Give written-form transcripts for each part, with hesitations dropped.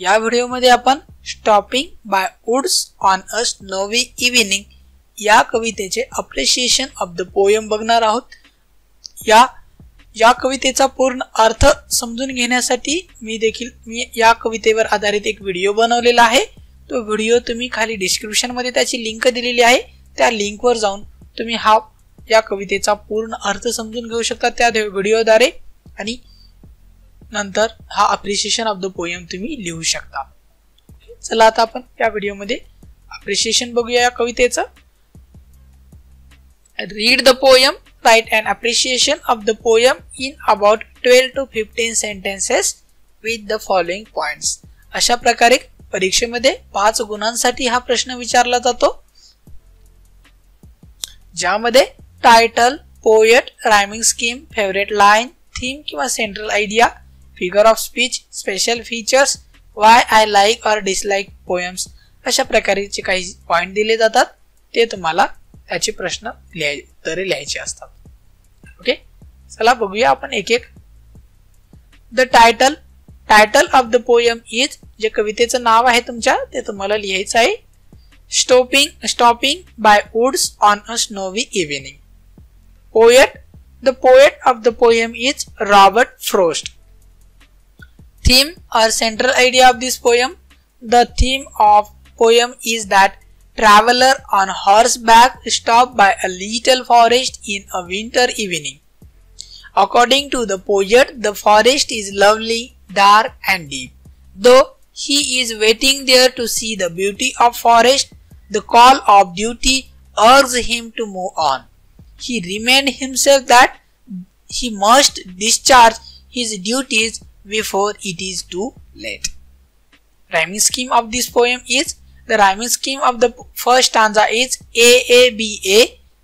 या व्हिडिओमध्ये आपण stopping by woods on a snowy evening या कवितेचे अप्रिशिएशन ऑफ द पोयम बघणार आहोत। या कवितेचा पूर्ण अर्थ समजून घेण्यासाठी मी या कवितेवर आधारित एक व्हिडिओ बनवलेला आहे। तो व्हिडिओ तुम्ही खाली डिस्क्रिप्शन मध्ये त्याची लिंक दिलेली आहे, त्या लिंक वर जाऊन तुम्ही या कवितेचा पूर्ण अर्थ समजून घेऊ शकता त्या व्हिडिओद्वारे आणि नंतर हा अप्रिशिएशन ऑफ द पोयम तुम्ही लिहू शकता। चला आता आपण या व्हिडिओमध्ये अप्रिशिएशन बघूया या कवितेचं। Read the poem, write an appreciation of the poem in about 12 to 15 sentences with the following points। अशा प्रकारे परीक्षेमध्ये 5 गुणांसाठी हा प्रश्न विचारला जातो, ज्यामध्ये title, poet, rhyming scheme, favourite line, theme किंवा central idea, figure of speech, special features, why I like और डिसलाइक पोएम्स अशा प्रकारचे काही पॉइंट दिले जातात। ते तुम्हाला त्याचे प्रश्न उत्तरे लिहायचे असतात। ओके, चला बघूया आपण एक एक। The title of the poem is, जे कवितेचं नाव आहे तुमच्या ते तुम्हाला लिहायचं आहे, stopping by woods on a snowy evening. Poet, the poet of the poem is Robert Frost. Theme or central idea of this poem, the theme of poem is that traveler on horseback stopped by a little forest in a winter evening. According to the poet, the forest is lovely, dark and deep. Though he is waiting there to see the beauty of forest, the call of duty urged him to move on. He reminded himself that he must discharge his duties before it is too late. Rhyming scheme of this poem is, the rhyming scheme of the first stanza is AABA.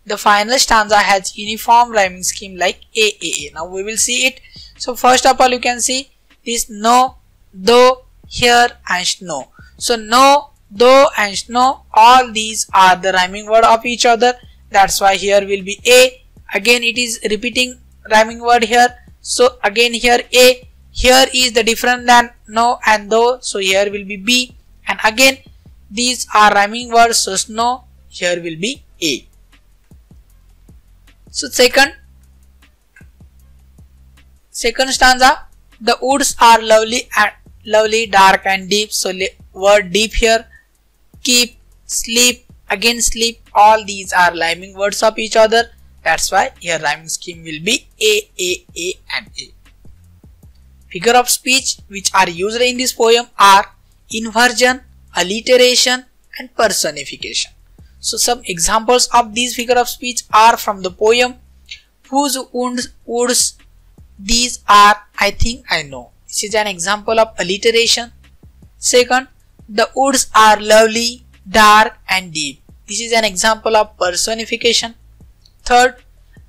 The final stanza has uniform rhyming scheme like AAA. Now we will see it. So first of all you can see this no, though, here and snow. So no, though and snow, all these are the rhyming word of each other. That's why here will be A. Again it is repeating rhyming word here. So again here A. Here is the different than no and though, so here will be B, and again these are rhyming words, so snow, here will be A. So second stanza, the woods are lovely, dark and deep, so word deep here. Keep, sleep, again sleep, all these are rhyming words of each other. That's why here rhyming scheme will be A and A. Figure of speech which are used in this poem are inversion, alliteration and personification. So some examples of these figure of speech are from the poem, whose woods these are, I think I know. This is an example of alliteration. Second, the woods are lovely, dark and deep. This is an example of personification. Third,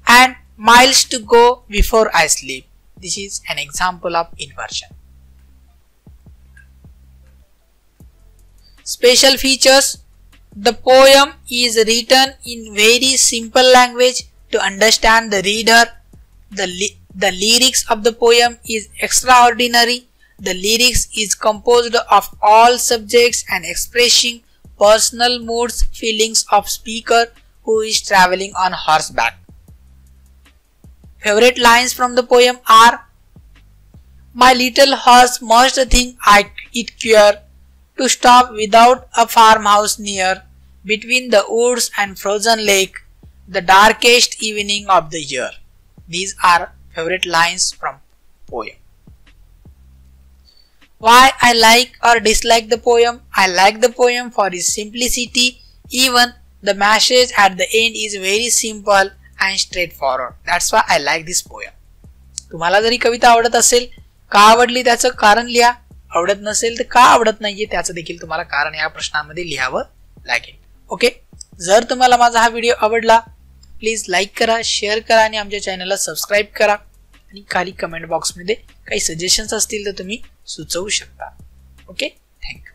and miles to go before I sleep. This is an example of inversion. Special features, the poem is written in very simple language to understand the reader. The lyrics of the poem is extraordinary. The lyrics is composed of all subjects and expressing personal moods, feelings of speaker who is traveling on horseback. Favorite lines from the poem are, my little horse must think it queer to stop without a farmhouse near, between the woods and frozen lake, the darkest evening of the year. These are favorite lines from poem. Why I like or dislike the poem? I like the poem for its simplicity. Even the message at the end is very simple and straightforward. That's why I like this poem. तुम्हाला जरी कविता आवडत असेल, का आवडली त्याचं कारण लिहा. आवडत नसेल तर का आवडत नाहीये त्याचं देखील तुम्हाला कारण या प्रश्नामध्ये लिहावं लागेल. ओके, जर तुम्हाला माझा हा व्हिडिओ आवडला प्लीज लाईक करा, शेअर करा आणि आमच्या चॅनलला सबस्क्राईब करा आणि खाली कमेंट बॉक्स मध्ये काही सजेशन्स असतील तर तुम्ही सुचवू शकता. Okay, thank you.